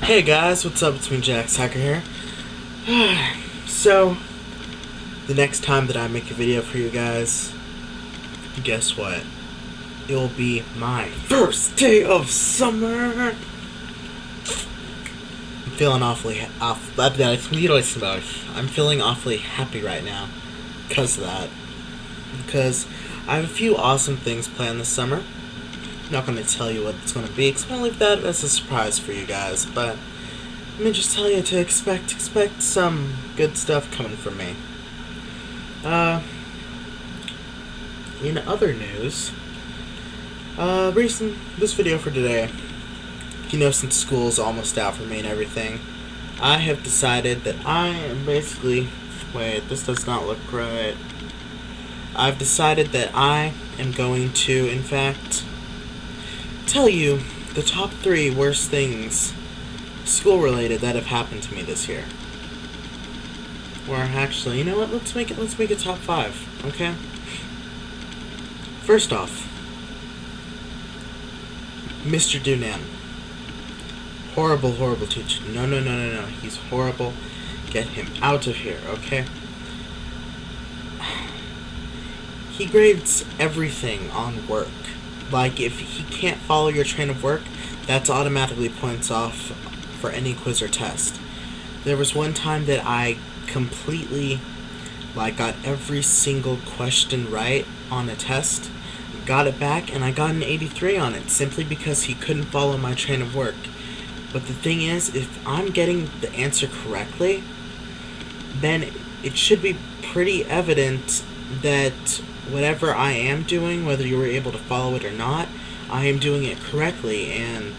Hey guys, what's up? It's me, JaxHacker here. So, the next time that I make a video for you guys, guess what? It will be my first day of summer. I'm feeling I'm feeling awfully happy right now because of that. Because I have a few awesome things planned this summer. I'm not going to tell you what it's going to be, because I'm going to leave that as a surprise for you guys, but let me just tell you to expect some good stuff coming from me. In other news, this video for today, since school's almost out for me and everything, I have decided that I am basically, wait, this does not look right. I've decided that I am going to, in fact, tell you the top 3 worst things school-related that have happened to me this year. Or actually, you know what? Let's make it top 5, okay? First off, Mr. Dunan. Horrible teacher. No. He's horrible. Get him out of here, okay? He grades everything on work. Like, if he can't follow your train of work, that's automatically points off for any quiz or test. There was one time that I completely, got every single question right on a test, got it back, and I got an 83 on it, simply because he couldn't follow my train of work. But the thing is, if I'm getting the answer correctly, then it should be pretty evident that whatever I am doing, whether you were able to follow it or not, I am doing it correctly, and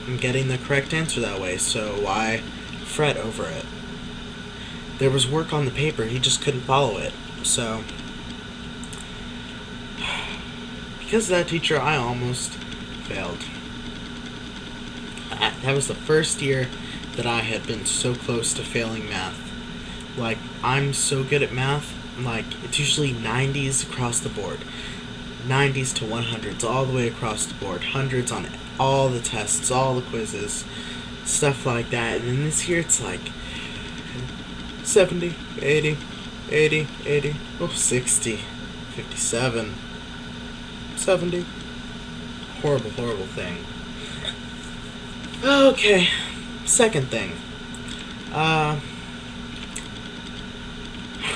I'm getting the correct answer that way, so why fret over it? There was work on the paper, he just couldn't follow it, so because of that teacher, I almost failed. That was the first year that I had been so close to failing math. I'm so good at math, it's usually 90s across the board. 90s to 100s, all the way across the board. Hundreds on all the tests, all the quizzes, stuff like that. And then this year it's 70, 80, 60, 57, 70. Horrible thing. Okay, second thing.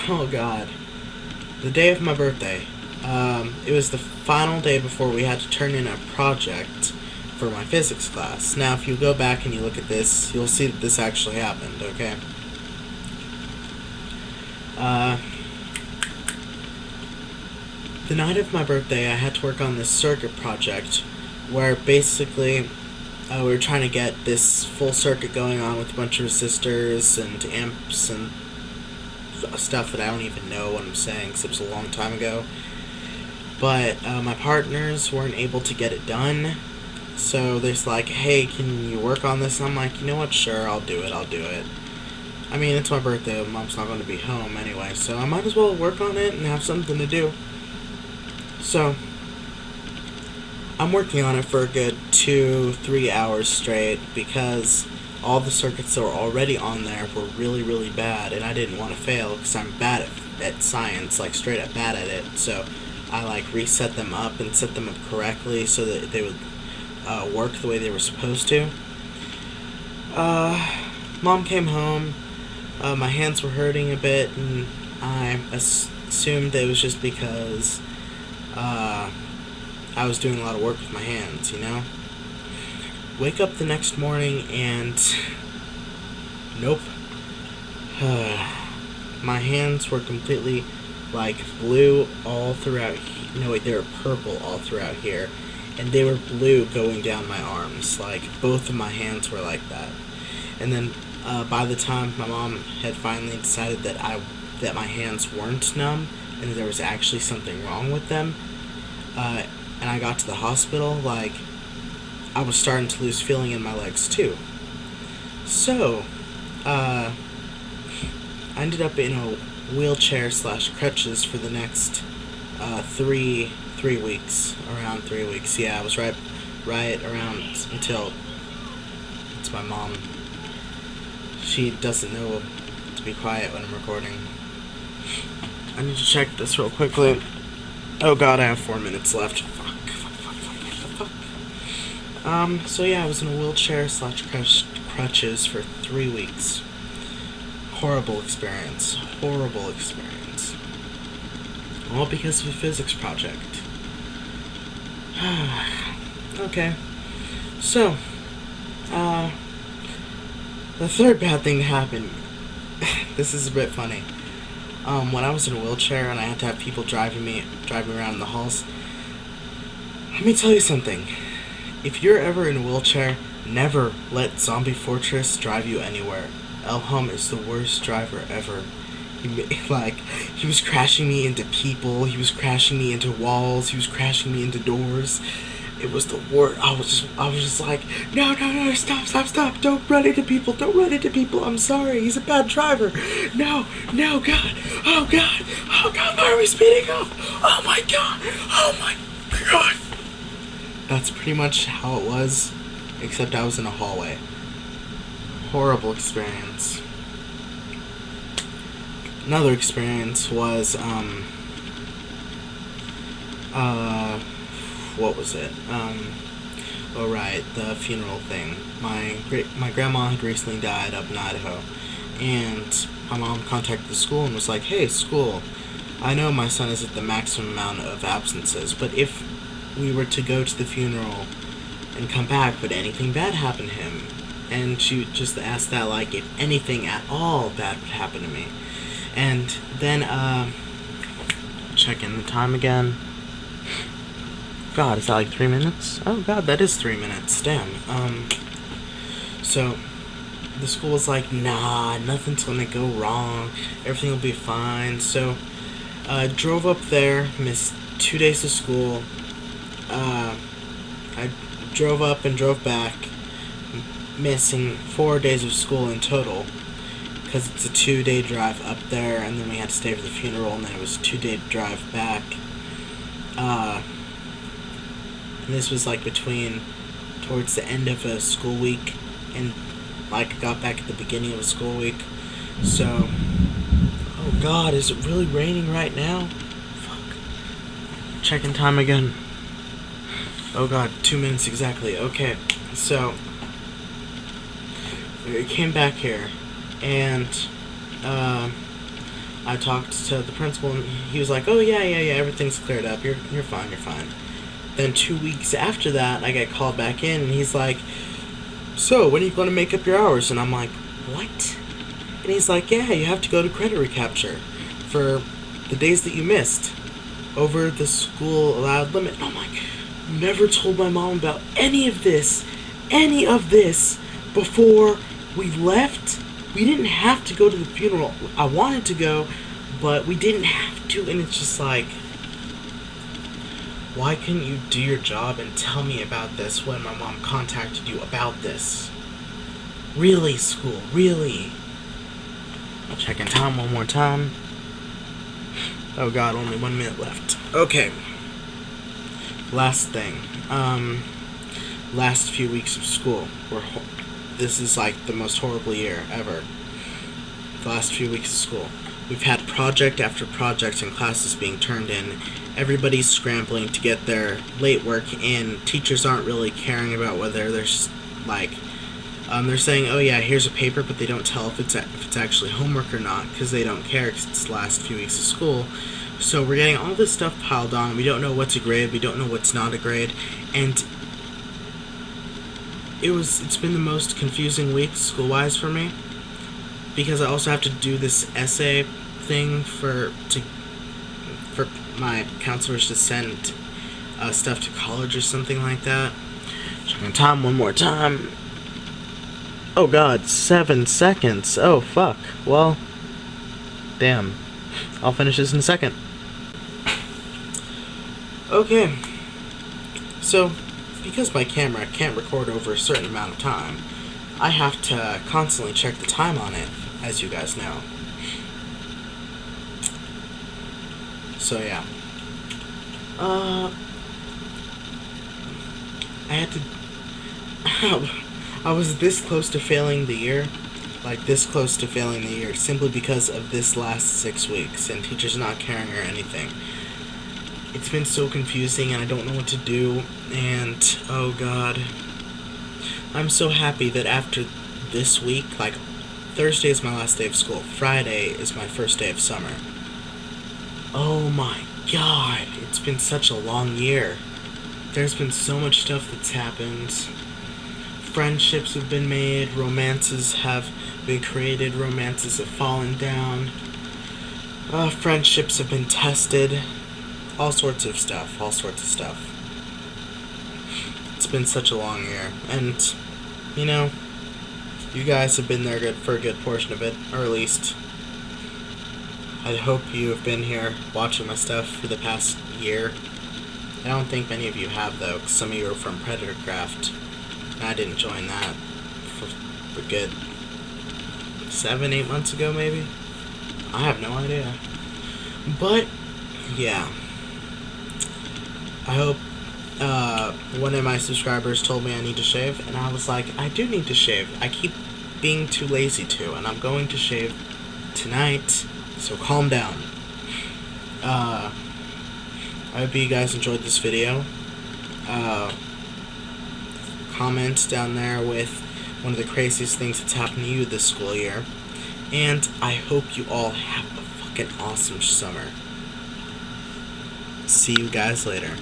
Oh god. The day of my birthday. It was the final day before we had to turn in a project for my physics class. Now, if you go back and you look at this, you'll see that this actually happened, okay? The night of my birthday, I had to work on this circuit project where basically we were trying to get this full circuit going on with a bunch of resistors and amps and stuff that I don't even know what I'm saying, because it was a long time ago. But my partners weren't able to get it done, so they're like, hey, can you work on this? And I'm like, you know what, sure, I'll do it. I mean, it's my birthday, Mom's not going to be home anyway, so I might as well work on it and have something to do. So, I'm working on it for a good 2-3 hours straight, because all the circuits that were already on there were really bad, and I didn't want to fail, because I'm bad at science, straight up bad at it, so I reset them up and set them up correctly so that they would work the way they were supposed to. Mom came home, my hands were hurting a bit, and I assumed it was just because I was doing a lot of work with my hands, Wake up the next morning and nope. My hands were completely blue all throughout. No wait, they were purple all throughout here, and they were blue going down my arms. Both of my hands were like that. And then by the time my mom had finally decided that my hands weren't numb and that there was actually something wrong with them, and I got to the hospital, I was starting to lose feeling in my legs too. So, I ended up in a wheelchair / crutches for the next 3 weeks. Around 3 weeks. Yeah, I was right around until my mom. She doesn't know to be quiet when I'm recording. I need to check this real quickly. Oh god, I have 4 minutes left. Fuck. So yeah, I was in a wheelchair / crutches for 3 weeks. Horrible experience. All because of a physics project. Okay. So, the third bad thing that happened, this is a bit funny. When I was in a wheelchair and I had to have people drive me around in the halls, let me tell you something. If you're ever in a wheelchair, never let Zombie Fortress drive you anywhere. Elham is the worst driver ever. He was crashing me into people, he was crashing me into walls, he was crashing me into doors. It was the worst. I was just like, no, stop, don't run into people, I'm sorry, he's a bad driver. No, God, oh God, why are we speeding up? Oh my God. That's pretty much how it was, except I was in a hallway. Horrible experience. Another experience was, what was it? Oh right, the funeral thing. My grandma had recently died up in Idaho, and my mom contacted the school and was like, hey, school, I know my son is at the maximum amount of absences, but if we were to go to the funeral and come back, would anything bad happen to him? And she just asked that, like, if anything at all bad would happen to me. And then, checking the time again. God, is that like 3 minutes? Oh god, that is 3 minutes. Damn. So the school was like, nah, nothing's gonna go wrong. Everything will be fine. So I drove up there, missed 2 days of school. I drove up and drove back, missing 4 days of school in total. Because it's a 2-day drive up there, and then we had to stay for the funeral, and then it was a 2-day drive back. And this was like towards the end of a school week, and like got back at the beginning of a school week. So, oh god, is it really raining right now? Fuck. Checking time again. Oh god, 2 minutes exactly. Okay, so we came back here, and I talked to the principal, and he was like, oh yeah, everything's cleared up, you're fine. Then 2 weeks after that, I get called back in, and he's like, so, when are you going to make up your hours? And I'm like, what? And he's like, yeah, you have to go to credit recapture for the days that you missed over the school allowed limit. And I'm like, never told my mom about any of this before we left. We didn't have to go to the funeral. I wanted to go, but we didn't have to, and it's just like, why couldn't you do your job and tell me about this when my mom contacted you about this? Really, school, really? Checking time one more time. Oh god, only 1 minute left. Okay. Last thing. Last few weeks of school were this is like the most horrible year ever. The last few weeks of school. We've had project after project and classes being turned in. Everybody's scrambling to get their late work in. Teachers aren't really caring about whether there's like, they're saying, oh yeah, here's a paper, but they don't tell if it's actually homework or not, because they don't care, because it's the last few weeks of school. So we're getting all this stuff piled on. We don't know what's a grade. We don't know what's not a grade, and it's been the most confusing week school-wise for me, because I also have to do this essay thing for my counselors to send stuff to college or something like that. Checking time one more time. Oh god, 7 seconds. Oh fuck. Well, damn. I'll finish this in a second. Okay. So, because my camera can't record over a certain amount of time, I have to constantly check the time on it, as you guys know. So yeah. I had to... I was this close to failing the year. Like, this close to failing the year simply because of this last 6 weeks and teachers not caring or anything. It's been so confusing and I don't know what to do, and oh god. I'm so happy that after this week, like, Thursday is my last day of school, Friday is my first day of summer. Oh my god, it's been such a long year. There's been so much stuff that's happened. Friendships have been made, romances have been created, romances have fallen down. Friendships have been tested. All sorts of stuff. It's been such a long year. And, you know, you guys have been there for a good portion of it. Or at least, I hope you have been here watching my stuff for the past year. I don't think many of you have, though, because some of you are from Predatorcraft. And I didn't join that for a good 7-8 months ago, maybe? I have no idea. But, yeah. I hope, one of my subscribers told me I need to shave, and I was like, I do need to shave. I keep being too lazy to, and I'm going to shave tonight, so calm down. I hope you guys enjoyed this video. Comment down there with one of the craziest things that's happened to you this school year. And I hope you all have a fucking awesome summer. See you guys later.